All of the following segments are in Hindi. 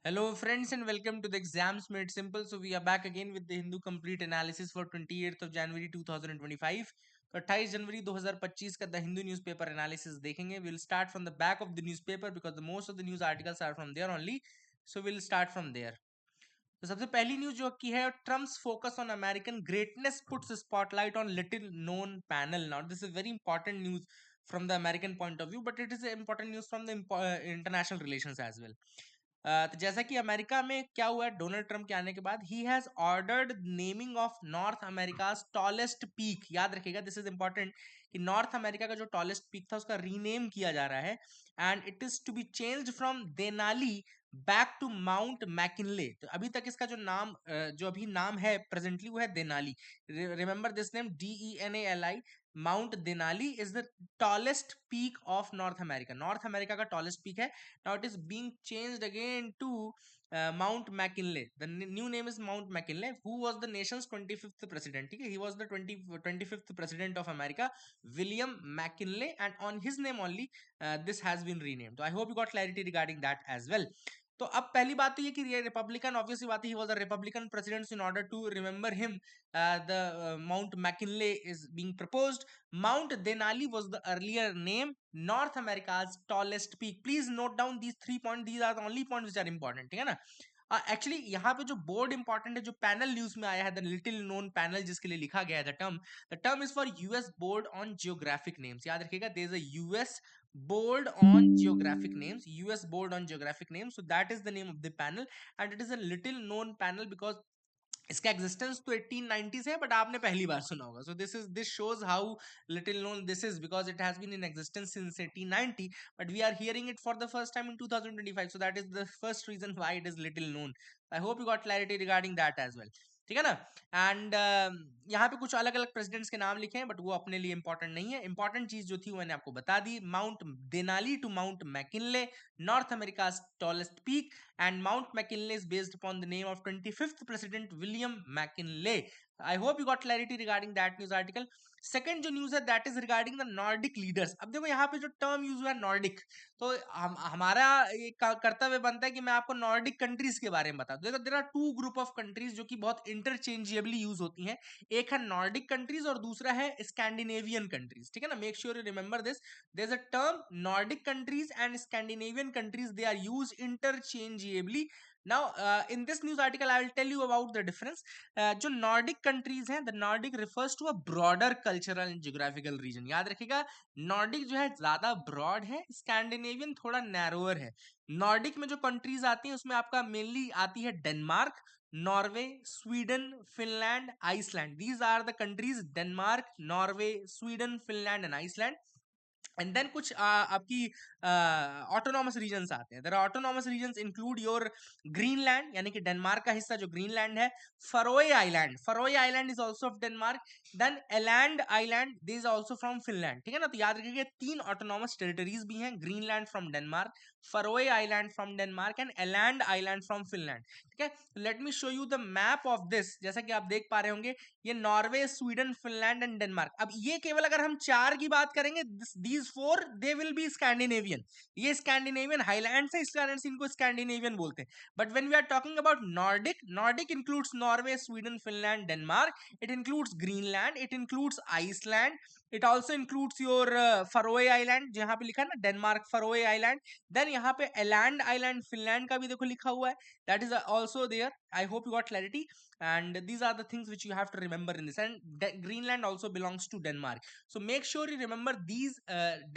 Hello friends and welcome to the Exams Made Simple. So we are back again with the Hindu Complete Analysis for 28th of January 2025. तो 28 जनवरी 2025 का द हिंदू न्यूज़पेपर एनालिसिस देखेंगे. We'll start from the back of the newspaper because the most of the news articles are from there only. So we'll start from there. तो सबसे पहली न्यूज जो की है, Trump's focus on American greatness puts spotlight on little known panel. Now this is very important news from the American point of view, but it is important news from the international relations as well. तो जैसा कि अमेरिका में क्या हुआ है डोनाल्ड ट्रम्प के आने के बाद, he has ordered naming of north America tallest peak. याद रखिएगा, दिस इज इंपॉर्टेंट कि नॉर्थ अमेरिका का जो टॉलेस्ट पीक था उसका रीनेम किया जा रहा है, and it is to be changed from Denali back to Mount McKinley. तो अभी तक इसका जो नाम जो अभी नाम है प्रेजेंटली वो है Denali. Remember this name, DENALI. Mount Denali is the tallest peak of north America. North America का टॉलेस्ट पीक है. Now it is being changed again to Mount McKinley. The new name is Mount McKinley, who was the nation's 25th president. ठीक है, he was the 25th president of America, William McKinley, and on his name only this has been renamed. So I hope you got clarity regarding that as well. तो अब पहली बात तो ये कि ये रिपब्लिकन, ऑब्वियसली बात है, he was a Republican president. In order to remember him, the Mount McKinley is being proposed. Mount Denali was the earlier name, North America's tallest peak. Please note down these 3 point, these are the only points which are important. ठीक है ना. एक्चुअली यहाँ पे जो बोर्ड इंपॉर्टेंट है, जो पैनल न्यूज में आया है, द लिटिल नोन पैनल, जिसके लिए लिखा गया है the term is for US board on geographic names. याद रखिएगा, there is a US board on geographic names, US board on geographic names. So that is the name of the panel, and it is a little known panel because इसका एग्जिस्टेंस तो 1890 से है, बट आपने पहली बार सुना होगा. So this shows how little known this is, because it has been in existence since 1890, but we are hearing it for the first time in 2025. So that is the first reason why it is little known. I hope you got clarity regarding that as well. ठीक है ना. एंड यहाँ पे कुछ अलग अलग प्रेसिडेंट्स के नाम लिखे हैं, बट वो अपने लिए इंपॉर्टेंट नहीं है. इंपॉर्टेंट चीज जो थी वो मैंने आपको बता दी. Mount Denali to Mount McKinley, North America tallest peak, and Mount McKinley is based upon the name of 25th President William McKinley. I hope you got clarity regarding that news article. Second जो न्यूज है that is regarding the Nordic leaders. अब देखो यहाँ पे जो टर्म यूज हुआ है नॉर्डिक, तो हमारा कर्तव्य बनता है कि मैं आपको नॉर्डिक कंट्रीज के बारे में बता दूं. देखो, there are 2 group of countries जो कि बहुत इंटरचेंजेबली यूज होती हैं. एक है नॉर्डिक कंट्रीज और दूसरा है स्कैंडिनेवियन कंट्रीज. ठीक है ना. Make sure you remember this. There is a term Nordic countries and Scandinavian countries, they are use interchangeably. Now in this news article I will tell you about the difference. जो नॉर्डिक कंट्रीज हैं, the Nordic refers to a broader cultural and geographical region. याद रखिएगा, नॉर्डिक जो है ज्यादा ब्रॉड है, स्कैंडिनेवियन थोड़ा नैरोअर है. नॉर्डिक में जो कंट्रीज आती हैं उसमें आपका मेनली आती है Denmark, Norway, Sweden, Finland, Iceland. These are the countries, Denmark, Norway, Sweden, Finland and Iceland. And then कुछ आपकी ऑटोनॉमस रीजन्स आते हैं. There are autonomous regions include your Greenland, यानी कि डेनमार्क का हिस्सा जो ग्रीनलैंड है. Faroe island, Faroe island is also of Denmark. Then Aland island, this is also from Finland. ठीक है ना. तो याद रखिए 3 ऑटोनॉमस टेरिटरीज भी हैं. Greenland from Denmark, Faroe island from Denmark and Aland island from Finland. ठीक है. Let me show you the map of this. जैसा कि आप देख पा रहे होंगे, ये Norway, Sweden, Finland and Denmark. अब ये केवल अगर हम 4 की बात करेंगे, these 4 they will be Scandinavian. ये स्कैंडिनेवियन हाईलैंड्स है, इस कारण से इनको स्कैंडिनेवियन बोलते हैं. But when we are talking about Nordic, Nordic includes Norway, Sweden, Finland, Denmark. It includes Greenland, it includes Iceland, it also includes your Faroe island, जहां पे लिखा है ना डेनमार्क फरोए आइलैंड. देन यहाँ पे एलैंड आइलैंड फिनलैंड का भी देखो लिखा हुआ है, that is also there. I hope you got clarity. And these are the things which you have to remember in this. And Greenland also belongs to Denmark, so make sure you remember these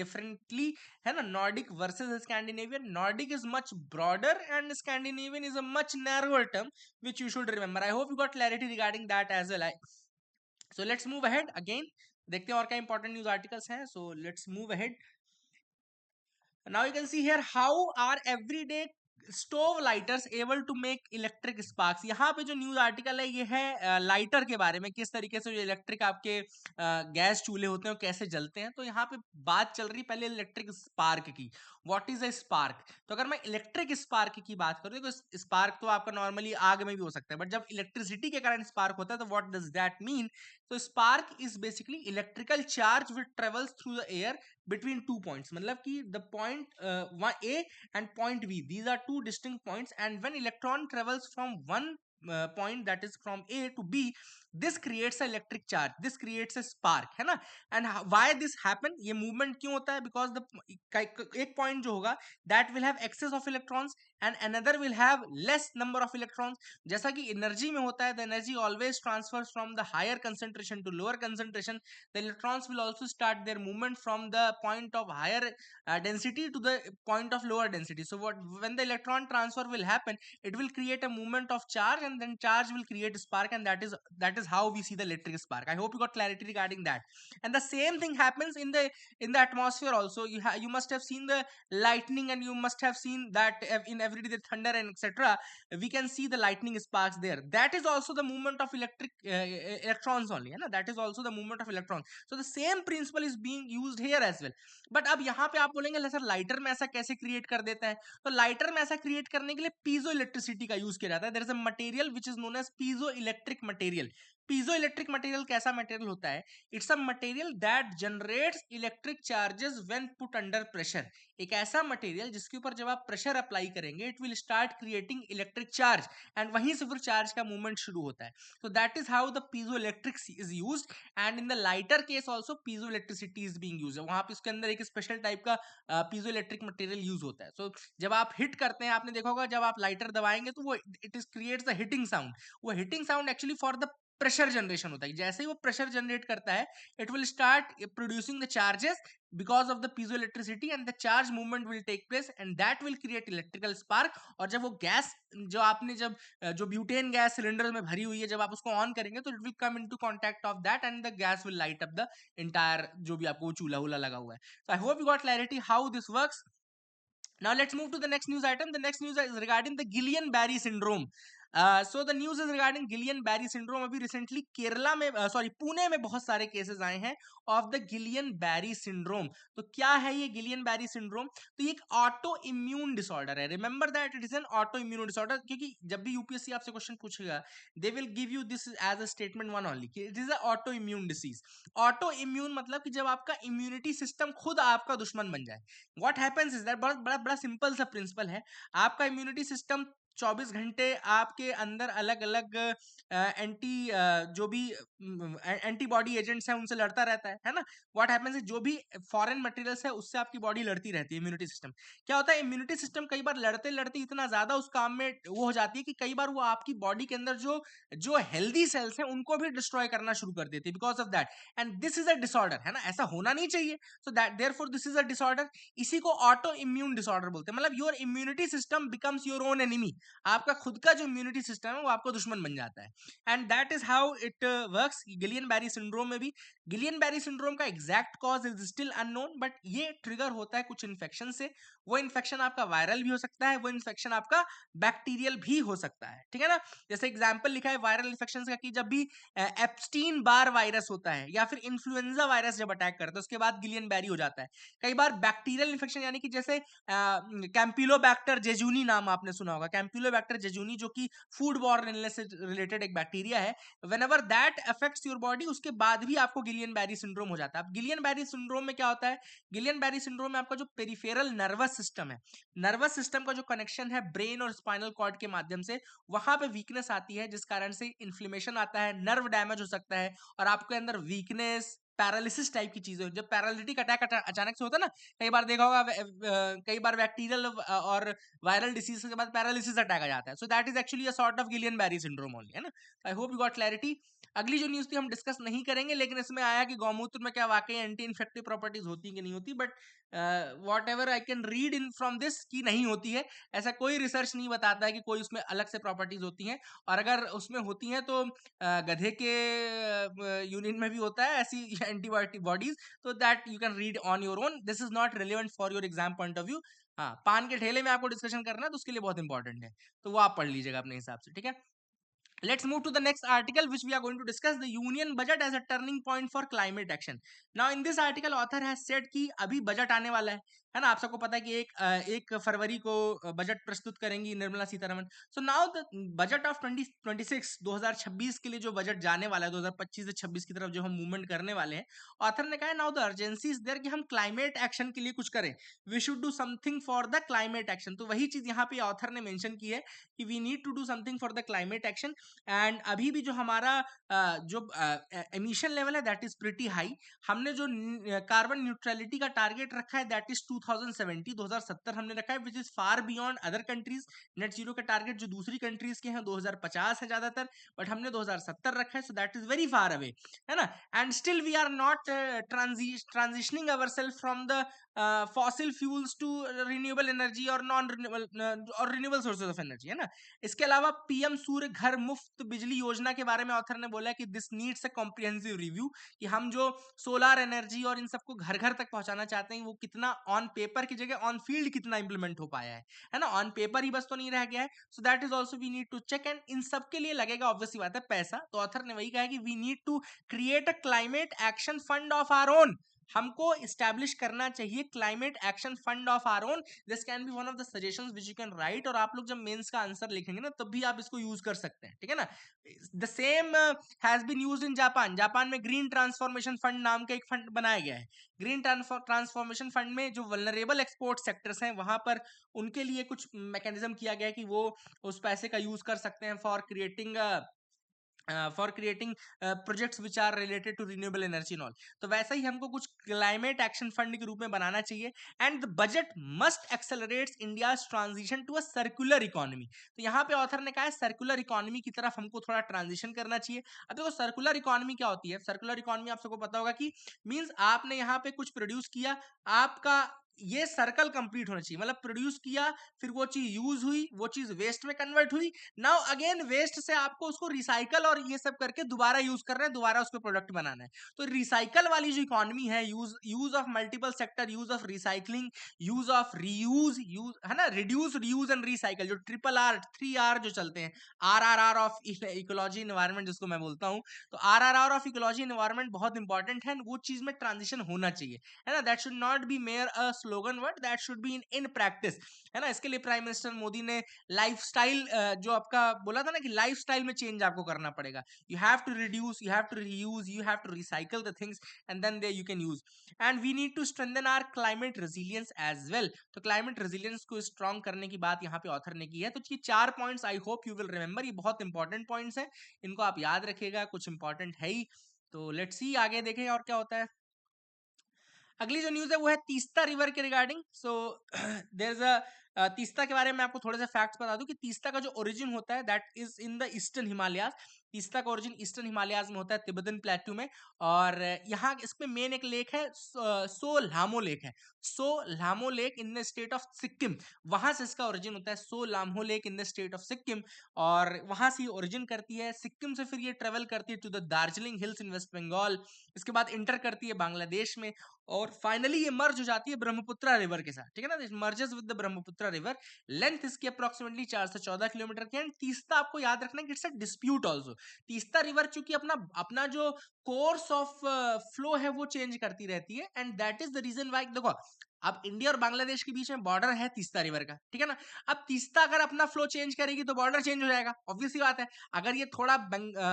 differently. है ना. Nordic versus Scandinavian. Nordic is much broader and Scandinavian is a much narrower term which you should remember. I hope you got clarity regarding that as well. So let's move ahead again. देखते हैं और क्या important news articles हैं. So let's move ahead. Now you can see here, how are everyday stove lighters able to make electric sparks. यहाँ पे जो न्यूज आर्टिकल है ये है लाइटर के बारे में, किस तरीके से जो इलेक्ट्रिक आपके गैस चूल्हे होते हैं वो कैसे जलते हैं. तो यहाँ पे बात चल रही पहले इलेक्ट्रिक स्पार्क की. What is a spark? तो अगर मैं इलेक्ट्रिक स्पार्क की बात करूं तो स्पार्क तो आपका नॉर्मली आग में भी हो सकता है, बट जब इलेक्ट्रिसिटी के कारण स्पार्क होता है तो व्हाट डज दैट मीन? तो spark is basically electrical charge which travels through the air between two points, मतलब कि the point A and point B, these are two distinct points, and when electron travels from one point, that is from A to B, this creates an electric charge, this creates a spark, है ना? And why this happen? ये movement क्यों होता है? Because the एक point जो होगा that will have excess of electrons and another will have less number of electrons. जैसा कि energy में होता है, the energy always transfers from the higher concentration to lower concentration. The electrons will also start their movement from the point of higher density to the point of lower density. So what, when the electron transfer will happen, it will create a movement of charge, and then charge will create a spark, and that is how we see the electric spark. I hope you got clarity regarding that. And the same thing happens in the atmosphere also. You must have seen the lightning, and you must have seen that in everyday the thunder and etc. We can see the lightning sparks there. That is also the movement of electrons only, है ना? That is also the movement of electrons. So the same principle is being used here as well. But अब यहाँ पे आप बोलेंगे सर लाइटर में ऐसा कैसे क्रिएट कर देता है? तो लाइटर में ऐसा क्रिएट करने के लिए पीजो इलेक्ट्रिसिटी का यूज किया जाता है. There is a material which is known as piezo electric material. Piezo electric material कैसा मटेरियल होता है? It's a material that generates electric charges when put under pressure. एक ऐसा मटेरियल जिसके ऊपर जब आप प्रेशर अप्लाई करेंगे, it will start creating electric charge, and वहीं से फिर चार्ज का मूवमेंट शुरू होता है. तो that is how the piezo electric is used. And in the lighter case also piezo electricity is being used. वहां पे उसके अंदर एक स्पेशल टाइप का पीजो इलेक्ट्रिक मटेरियल यूज होता है. सो जब आप हिट करते हैं, आपने देखा होगा जब आप लाइटर दबाएंगे तो वो it is creates the hitting sound. वो hitting sound actually for the pressure generation होता है. जैसे ही वो प्रेशर जनरेट करता है, it will start producing the charges because of the piezoelectricity, and the charge movement will take place, and that will create electrical spark. और जब वो गैस जो आपने जो ब्यूटेन गैस सिलेंडर में भरी हुई है, जब आप उसको ऑन करेंगे तो it will come into contact of that, and the gas will light up the entire जो भी आपको चूल्हा वूल्हा लगा हुआ है. So I hope you got clarity how this works. Now let's move to the next news item. The next news is regarding the Guillain-Barré syndrome. So the news is regarding Guillain-Barré syndrome. अभी recently केरला में पुणे में बहुत सारे केसेस आए हैं ऑफ द Guillain-Barré syndrome. तो क्या है ये Guillain-Barré syndrome? तो ये एक ऑटो इम्यून डिसऑर्डर है. Remember that it is an auto immune disorder, क्योंकि जब भी यूपीएससी आपसे क्वेश्चन पूछेगा, they will give you this as a statement one only, it is a auto immune disease. Auto immune मतलब कि जब आपका इम्यूनिटी सिस्टम खुद आपका दुश्मन बन जाए. व्हाट हैपेंस इज दैट, बड़ा बड़ा बड़ा सिंपल सा प्रिंसिपल है. आपका इम्यूनिटी सिस्टम 24 घंटे आपके अंदर अलग अलग एंटी जो भी एंटीबॉडी एजेंट्स हैं उनसे लड़ता रहता है ना. व्हाट हैपेंस इज जो भी फॉरेन मटेरियल्स है उससे आपकी बॉडी लड़ती रहती है. इम्यूनिटी सिस्टम क्या होता है, इम्यूनिटी सिस्टम कई बार लड़ते लड़ते इतना ज्यादा उस काम में वो हो जाती है कि कई बार वो आपकी बॉडी के अंदर जो जो हेल्दी सेल्स हैं उनको भी डिस्ट्रॉय करना शुरू कर देती है because of that. And this is a disorder, है ना. ऐसा होना नहीं चाहिए. So that therefore this is a disorder. इसी को ऑटो इम्यून डिसऑर्डर बोलते हैं. मतलब your immunity system becomes your own enemy. आपका खुद का जो इम्यूनिटी सिस्टम है वो आपको दुश्मन बन जाता है. And that is how it works. Guillain Barre syndrome में भी गिलियन-बैरी सिंड्रोम का exact cause is still unknown, but ये ट्रिगर होता है कुछ इन्फेक्शन से. वो इन्फेक्शन आपका वायरल भी हो सकता है, वो इन्फेक्शन आपका बैक्टीरियल भी हो सकता है. ठीक है ना. जैसे एग्जांपल लिखा है वायरल इन्फेक्शन का कि जब भी एप्स्टीन बार वायरस होता है या फिर इन्फ्लुएंजा वायरस जब अटैक करता है उसके बाद गिलियन-बैरी हो जाता है. कई बार बैक्टीरियल इन्फेक्शन यानी कि जैसे कैंपिलोबैक्टर जेजूनी नाम आपने सुना होगा. कैंपिलोबैक्टर जेजूनी जो कि फूड बॉर्न इलनेस से रिलेटेड एक बैक्टीरिया है. Whenever that affects your body उसके बाद भी आपको गिलियन-बैरी सिंड्रोम हो जाता है. अब गिलियन-बैरी सिंड्रोम में क्या होता है, गिलियन-बैरी सिंड्रोम में आपका जो पेरिफेरल नर्वस सिस्टम है, नर्वस सिस्टम का जो कनेक्शन है ब्रेन और स्पाइनल कॉर्ड के माध्यम से, वहां पे वीकनेस आती है जिस कारण से इन्फ्लेमेशन आता है, नर्व डैमेज हो सकता है और आपके अंदर वीकनेस पैरालिसिस टाइप की चीजें. जब पैरालिटिक अटैक अचानक से होता है ना, कई बार देखा होगा कई बार बैक्टीरियल और वायरल डिसीज के बाद पैरालिसिस अटैक आ जाता है. So that is actually a sort of Guillain Barre syndrome only, है ना. I hope you got clarity. अगली जो न्यूज थी हम डिस्कस नहीं करेंगे, लेकिन इसमें आया कि गौमूत्र में क्या वाकई एंटी इन्फेक्टिव प्रॉपर्टीज होती कि नहीं होती, but what ever I can read in from this की नहीं होती है. ऐसा कोई रिसर्च नहीं बताता है कि कोई उसमें अलग से प्रॉपर्टीज होती हैं, और अगर उसमें होती हैं तो गधे के यूनियन में भी होता है ऐसी एंटीबॉडीज. तो that you can read on your own. This is not relevant for your exam point of view. हाँ, पान के ठेले में आपको डिस्कशन करना है तो उसके लिए बहुत इंपॉर्टेंट है, तो वो आप पढ़ लीजिएगा अपने हिसाब से. ठीक है. Let's move to the next article which we are going to discuss, the union budget as a turning point for climate action. Now in this article author has said कि अभी बजट आने वाला है. है ना। आप सबको पता है कि 1 फरवरी को बजट प्रस्तुत करेंगी Nirmala Sitharaman. So now the budget of 2026 2026 के लिए जो बजट जाने वाला है 2025 से 26 की तरफ जो हम मूवमेंट करने वाले हैं, ऑथर ने कहा है now the urgency is there कि हम क्लाइमेट एक्शन के लिए कुछ करें। We should do something for the climate action. तो वही चीज यहाँ पे ऑथर ने मेंशन की है कि we need to do something for the climate action. And अभी भी जो हमारा जो एमिशन लेवल है दैट इज प्रिटी हाई। हमने जो कार्बन न्यूट्रलिटी का टारगेट रखा है दैट इज 2070 हमने रखा है, which is far beyond other countries. Net zero का टारगेट जो दूसरी कंट्रीज के हैं 2050 है ज्यादातर, बट हमने 2070 रखा है, so that is very far away, है ना। And still we are not transitioning our self from the fossil fuels to renewable energy और नॉन रिन्यूएबल और रिन्यूएबल सोर्सेज ऑफ एनर्जी, है ना। इसके अलावा पीएम सूर्य घर मुफ्त बिजली योजना के बारे में ऑथर ने बोला कि this needs a comprehensive review, कि हम जो सोलार एनर्जी और इन सबको घर घर तक पहुंचाना चाहते हैं वो कितना ऑन पेपर की जगह ऑन फील्ड कितना इंप्लीमेंट हो पाया है ना। ऑन पेपर ही बस तो नहीं रह गया है, so that is also we need to check. And इन सब के लिए लगेगा ऑब्वियसली बात है पैसा, तो ऑथर ने वही कहा है कि we need to create a climate action fund of our own. हमको इस्टेब्लिश करना चाहिए climate action fund of our own. This can be one of the suggestions which you can write, और आप लोग जब मेंस का आंसर लिखेंगे ना तब भी आप इसको यूज कर सकते हैं, ठीक है ना। The same has been used in Japan. Japan में ग्रीन ट्रांसफॉर्मेशन फंड नाम का एक फंड बनाया गया है। ग्रीन ट्रांसफॉर्मेशन फंड में जो वल्नरेबल एक्सपोर्ट सेक्टर्स हैं वहां पर उनके लिए कुछ मैकेनिज्म किया गया है कि वो उस पैसे का यूज कर सकते हैं for creating projects which are related to renewable energy and all. तो वैसा ही हमको कुछ क्लाइमेट एक्शन फंड के रूप में बनाना चाहिए। And the budget must accelerates India's transition to a circular economy. तो यहाँ पे ऑथर ने कहा है सर्कुलर इकोनॉमी की तरफ हमको थोड़ा ट्रांजिशन करना चाहिए। अब देखो सर्कुलर इकोनॉमी क्या होती है। सर्कुलर इकोनॉमी आप सबको पता होगा कि मींस आपने यहाँ पे कुछ प्रोड्यूस किया, आपका ये सर्कल कंप्लीट होना चाहिए। मतलब प्रोड्यूस किया, फिर वो चीज यूज हुई, वो चीज वेस्ट में कन्वर्ट हुई, नाउ अगेन वेस्ट से आपको उसको रिसाइकल और ये सब करके दोबारा यूज करना है, दोबारा उसको प्रोडक्ट बनाना है। तो रिसाइकल वाली जो इकोनॉमी है, use of multiple sector, use of recycling, use of reuse है ना, रिड्यूस रीयूज एंड रिसाइकल, जो ट्रिपल आर 3R जो चलते हैं, RRR ऑफ इकोलॉजी एनवायरमेंट जिसको मैं बोलता हूँ, तो RRR ऑफ इकोलॉजी एनवायरमेंट बहुत इंपॉर्टेंट है, वो चीज में ट्रांजिशन होना चाहिए, है ना। That should not be mayor a slogan word, that should be in practice, है ना। इसके लिए प्राइम मिनिस्टर मोदी ने लाइफस्टाइल जो आपका बोला था ना कि लाइफस्टाइल में चेंज आपको करना पड़ेगा। You have to reduce, you have to reuse, you have to recycle the things and then they you can use. And we need to strengthen our climate resilience as well. तो क्लाइमेट रेजिलियंस को स्ट्रॉन्ग करने की बात यहाँ पे ऑथर ने की है। तो ये 4 points I hope you will remember, ये बहुत इंपॉर्टेंट पॉइंट्स हैं, इनको आप याद रखिएगा, कुछ इंपॉर्टेंट है ही। तो लेट्स सी आगे देखें और क्या होता है। अगली जो न्यूज है वो है तीस्ता रिवर के regarding. So there is a Teesta के बारे में आपको थोड़े से फैक्ट्स बता दूं कि तीस्ता का जो ओरिजिन होता है that is in the eastern Himalayas. Teesta का ओरिजिन ईस्टर्न हिमालयाज में होता है, तिब्बतन प्लेट्यू में। और यहाँ इसमें मेन एक लेक है, सो लामो लेक है। सो लामो lake in the state of Sikkim, वहां से इसका ओरिजिन होता है। सो लामो lake in the state of Sikkim, और वहां से ओरिजिन करती है। सिक्किम से फिर ये ट्रेवल करती है to the Darjeeling hills in West Bengal, इसके बाद इंटर करती है बांग्लादेश में, और फाइनली ये मर्ज हो जाती है ब्रह्मपुत्र रिवर के साथ, ठीक है ना। This merges with the Brahmaputra river. Length इसकी अप्रोक्सीमेटली 4 से 14 किलोमीटर की। एंड तीस्ता आपको याद रखना है कि it's a dispute also. Teesta river चूंकि अपना अपना जो कोर्स ऑफ फ्लो है वो चेंज करती रहती है, and that is the reason why देखो अब इंडिया और बांग्लादेश के बीच में बॉर्डर है तीस्ता रिवर का, ठीक है ना। अब तीस्ता अगर अपना फ्लो चेंज करेगी तो बॉर्डर चेंज हो जाएगा, ऑब्वियस सी बात है। अगर ये थोड़ा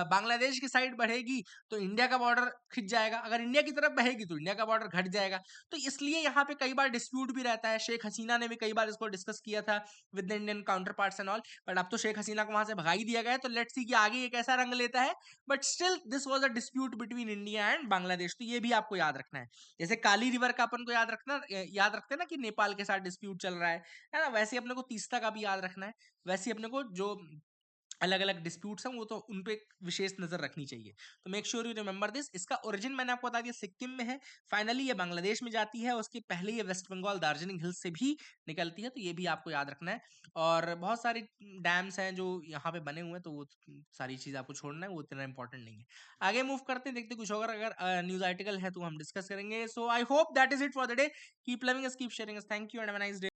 बांग्लादेश की साइड बढ़ेगी तो इंडिया का बॉर्डर खिंच जाएगा, अगर इंडिया की तरफ बहेगी तो इंडिया का बॉर्डर घट जाएगा। तो इसलिए यहाँ पे कई बार डिस्प्यूट भी रहता है। शेख हसीना ने भी कई बार इसको डिस्कस किया था with the Indian counter parts and all, but अब तो शेख हसीना को वहां से भगा ही दिया गया है। तो लेट्स सी कि आगे ये कैसा रंग लेता है, but still this was a dispute between India and Bangladesh, तो ये भी आपको याद रखना है। जैसे काली रिवर का अपन को याद रखते हैं ना कि नेपाल के साथ डिस्प्यूट चल रहा है ना, वैसे अपने को तीस्ता का भी याद रखना है। वैसे अपने को जो अलग अलग डिस्प्यूट्स हैं वो तो उन पे एक विशेष नजर रखनी चाहिए। तो make sure you remember this. इसका ओरिजिन मैंने आपको बता दिया सिक्किम में है, फाइनली ये बांग्लादेश में जाती है, उसके पहले ये वेस्ट बंगाल दार्जिलिंग हिल्स से भी निकलती है, तो ये भी आपको याद रखना है। और बहुत सारे डैम्स हैं जो यहाँ पे बने हुए हैं, तो वो सारी चीज आपको छोड़ना है, वो इतना इंपॉर्टेंट नहीं है। आगे मूव करते हैं, देखते हैं कुछ होगा, अगर न्यूज आर्टिकल है तो हम डिस्कस करेंगे। So I hope that is it for the day. Keep loving us, keep sharing us, thank you and have a nice day.